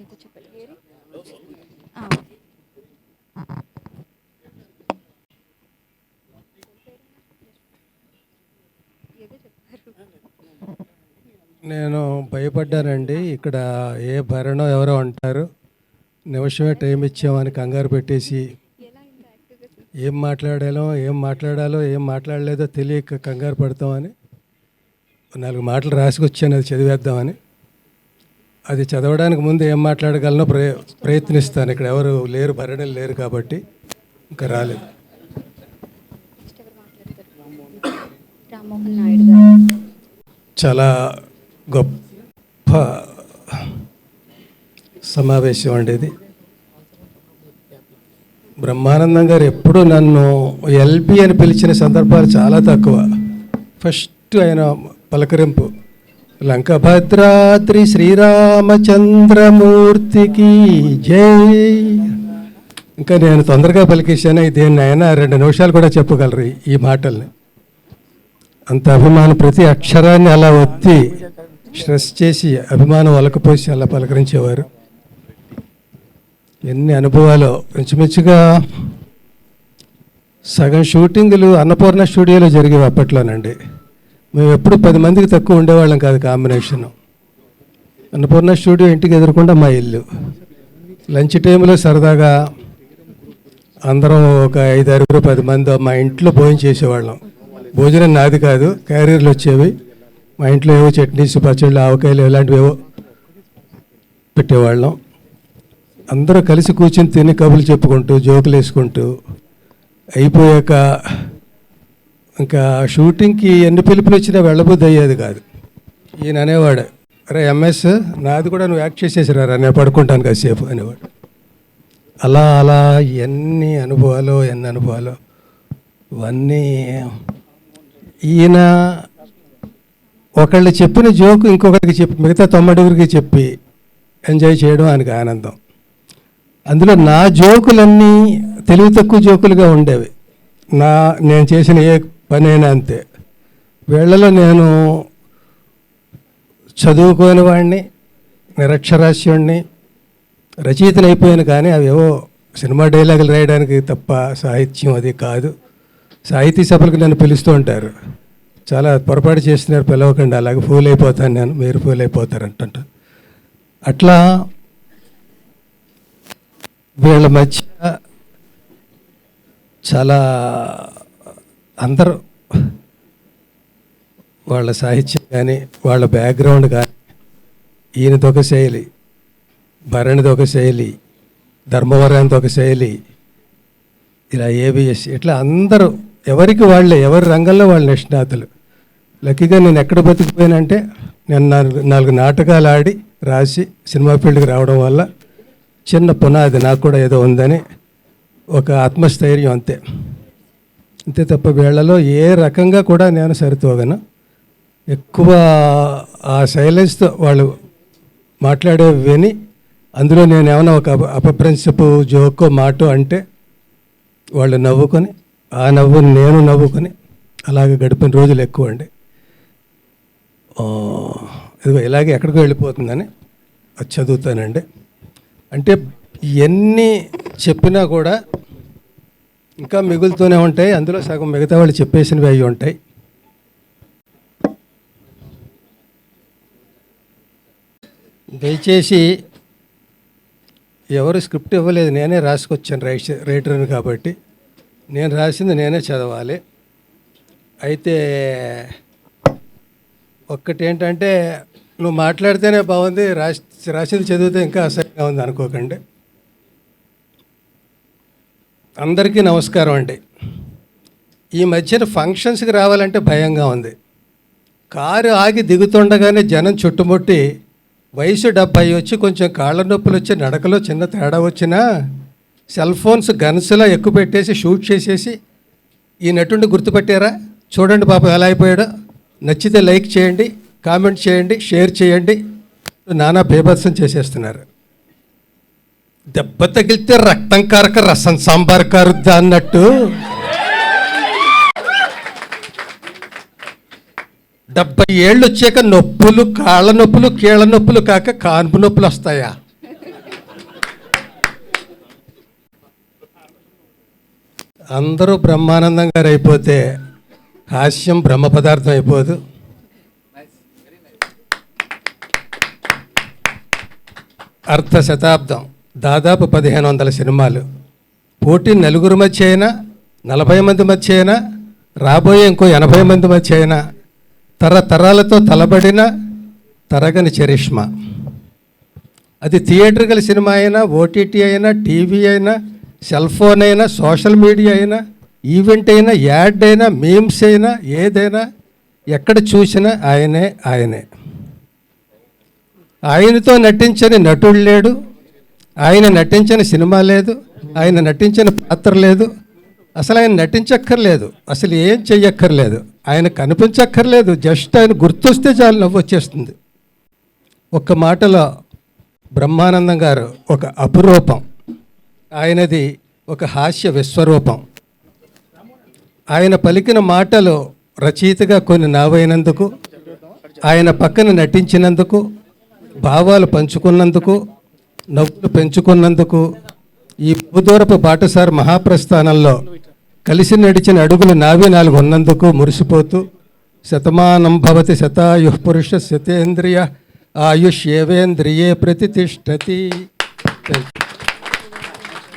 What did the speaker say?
ఏదో చెప్పాలి. నేను భయపడ్డానండి. ఇక్కడ ఏ భరణం ఎవరో అంటారు, నిమిషమే టైం ఇచ్చామని కంగారు పెట్టేసి ఏం మాట్లాడాలో ఏం మాట్లాడలేదో తెలియక కంగారు పడతామని 4 మాటలు రాసుకొచ్చాను, అది చదివేద్దామని. అది చదవడానికి ముందు ఏం మాట్లాడగలనో ప్రయత్నిస్తాను. ఇక్కడ ఎవరు లేరు, భరణలు లేరు కాబట్టి ఇంకా రాలేదు. రామ్మోహన్ నాయుడు గారు చాలా గొప్ప సమావేశం అండి ఇది. బ్రహ్మానందం గారు ఎప్పుడు నన్ను ఎల్బి అని పిలిచిన సందర్భాలు చాలా తక్కువ. ఫస్ట్ ఆయన పలకరింపు లంకభద్రాద్రి శ్రీరామచంద్రమూర్తికి జై. ఇంకా నేను తొందరగా పలికేశాను, దేన్ని అయినా 2 నిమిషాలు కూడా చెప్పగలరు ఈ మాటల్ని. అంత అభిమానం, ప్రతి అక్షరాన్ని అలా ఒత్తి స్ట్రెస్ చేసి అభిమానం ఒలకపోసి అలా పలకరించేవారు. ఎన్ని అనుభవాలు. ఇంచుమించుగా సగం షూటింగులు అన్నపూర్ణ స్టూడియోలో జరిగేవి అప్పట్లోనండి. మేము ఎప్పుడు 10 మందికి తక్కువ ఉండేవాళ్ళం కాదు కాంబినేషను. అన్నపూర్ణ స్టూడియో ఇంటికి ఎదురకుండా మా ఇల్లు. లంచ్ టైంలో సరదాగా అందరం ఒక 5-6 10 మంది మా ఇంట్లో భోజనం చేసేవాళ్ళం. భోజనం నాది కాదు, క్యారియర్లు వచ్చేవి. మా ఇంట్లో ఏవో చట్నీస్, పచ్చళ్ళు, ఆవకాయలు ఇలాంటివి ఏవో పెట్టేవాళ్ళం. అందరూ కలిసి కూర్చొని తిని కబుర్లు చెప్పుకుంటూ జోకులు వేసుకుంటూ అయిపోయాక ఇంకా షూటింగ్కి ఎన్ని పిలుపులు వచ్చినా వెళ్ళబుద్ధి అయ్యేది కాదు. ఈయన అనేవాడు, అరే ఎంఎస్ నాది కూడా నువ్వు యాక్ట్ చేసేసిరా, నేను పడుకుంటాను కాసేపు అనేవాడు. అలా అలా ఎన్ని అనుభవాలు ఇవన్నీ. ఈయన ఒకళ్ళు చెప్పిన జోకు ఇంకొకరికి చెప్పి మిగతా 90 చెప్పి ఎంజాయ్ చేయడం ఆయనకి ఆనందం. అందులో నా జోకులన్నీ తెలివి తక్కువ జోకులుగా ఉండేవి. నేను చేసిన ఏ పనైనా అంతే. వీళ్ళలో నేను చదువుకోని వాడిని, నిరక్షరాస్యుడిని, రచయితను అయిపోయాను. కానీ అవేవో సినిమా డైలాగులు రాయడానికి తప్ప సాహిత్యం అది కాదు. సాహితీ సభలకు నన్ను పిలుస్తూ ఉంటారు. చాలా పొరపాటు చేస్తున్నారు, పిలవకండి, అలాగే ఫూల్ అయిపోతాను నేను, మీరు ఫూల్ అయిపోతారు అంటుంట. అట్లా వీళ్ళ మధ్య చాలా అందరూ వాళ్ళ సాహిత్యం కానీ వాళ్ళ బ్యాక్గ్రౌండ్ కానీ, ఈయనతో ఒక శైలి, భరణితో ఒక శైలి, ధర్మవరానితో ఒక శైలి, ఇలా ఏబిఎస్, ఇట్లా అందరూ ఎవరికి వాళ్ళే, ఎవరి రంగంలో వాళ్ళు నిష్ణాతులు. లక్కీగా నేను ఎక్కడ బతికిపోయానంటే, నేను 4 నాటకాలు ఆడి రాసి సినిమా ఫీల్డ్కి రావడం వల్ల చిన్న పునాది నాకు కూడా ఏదో ఉందని ఒక ఆత్మస్థైర్యం, అంతే తప్ప వీళ్ళలో ఏ రకంగా కూడా నేను సరితూగను. ఎక్కువ ఆ సైలెన్స్తో వాళ్ళు మాట్లాడే విని అందులో నేను ఏమైనా ఒక అపప్రిన్సిపు జోకో మాటో అంటే వాళ్ళు నవ్వుకొని, ఆ నవ్వుని నేను నవ్వుకొని అలాగే గడిపిన రోజులు ఎక్కువ అండి. ఇదిగో ఇలాగే ఎక్కడికో వెళ్ళిపోతుందని అది చదువుతానండి. అంటే ఎన్ని చెప్పినా కూడా ఇంకా మిగులుతూనే ఉంటాయి. అందులో సగం మిగతా వాళ్ళు చెప్పేసినవి అవి ఉంటాయి. దయచేసి ఎవరు స్క్రిప్ట్ ఇవ్వలేదు, నేనే రాసుకొచ్చాను రైటర్ని కాబట్టి నేను రాసింది నేనే చదవాలి. అయితే ఒక్కటి ఏంటంటే, నువ్వు మాట్లాడితేనే బాగుంది, రాసింది చదివితే ఇంకా అసహ్యంగా ఉంది అనుకోకండి. అందరికీ నమస్కారం అండి. ఈ మధ్యన ఫంక్షన్స్కి రావాలంటే భయంగా ఉంది. కారు ఆగి దిగుతుండగానే జనం చుట్టుముట్టి వయసు 70 వచ్చి కొంచెం కాళ్ళ నొప్పులు వచ్చి నడకలో చిన్న తేడా వచ్చినా సెల్ ఫోన్స్ గన్స్లా ఎక్కువ పెట్టేసి షూట్ చేసేసి ఈ నటుడిని గుర్తుపెట్టారా, చూడండి పాపం ఎలా అయిపోయాడో, నచ్చితే లైక్ చేయండి, కామెంట్ చేయండి, షేర్ చేయండి, నానా బేభత్సం చేసేస్తున్నారు. దెబ్బ తగిలితే రక్తం కారక రసం సాంబార్ కారుద్దా అన్నట్టు 70 ఏళ్ళు వచ్చాక నొప్పులు, కాళ్ళ నొప్పులు, కీళ్ళ నొప్పులు కాక కాన్పు నొప్పులు వస్తాయా? అందరూ బ్రహ్మానందం గారు అయిపోతే హాస్యం బ్రహ్మ పదార్థం అయిపోదు. అర్ధ శతాబ్దం, దాదాపు 1500 సినిమాలు, పోటీ నలుగురు మధ్య అయినా, 40 మంది మధ్య అయినా, రాబోయే ఇంకో 80 మంది మధ్య అయినా, తరతరాలతో తలబడిన తరగని చరిష్మా. అది థియేటర్కల్ సినిమా అయినా, ఓటీటీ అయినా, టీవీ అయినా, సెల్ ఫోన్ అయినా, సోషల్ మీడియా అయినా, ఈవెంట్ అయినా, యాడ్ అయినా, మీమ్స్ అయినా, ఏదైనా ఎక్కడ చూసినా ఆయనే. ఆయనతో నటించని నటుడు లేడు, ఆయన నటించని సినిమా లేదు, ఆయన నటించిన పాత్ర లేదు, అసలు ఆయన నటించక్కర్లేదు, అసలు ఏం చెయ్యక్కర్లేదు, ఆయన కనిపించక్కర్లేదు, జస్ట్ ఆయన గుర్తొస్తే చాలు నవ్వు వచ్చేస్తుంది. ఒక్క మాటలో బ్రహ్మానందం గారు ఒక అపురూపం. ఆయనది ఒక హాస్య విశ్వరూపం. ఆయన పలికిన మాటలు రచయితగా కొన్ని నావైనందుకు, ఆయన పక్కన నటించినందుకు, భావాలు పంచుకున్నందుకు, నవ్వులు పెంచుకున్నందుకు, ఈ భూదూరపు బాటసారి మహాప్రస్థానంలో కలిసి నడిచిన అడుగులు నావి 4 ఉన్నందుకు మురిసిపోతూ, శతమానం భవతి శతాయుః పురుష శతేంద్రియ ఆయుష్యేవేంద్రియే ప్రతిష్టతి.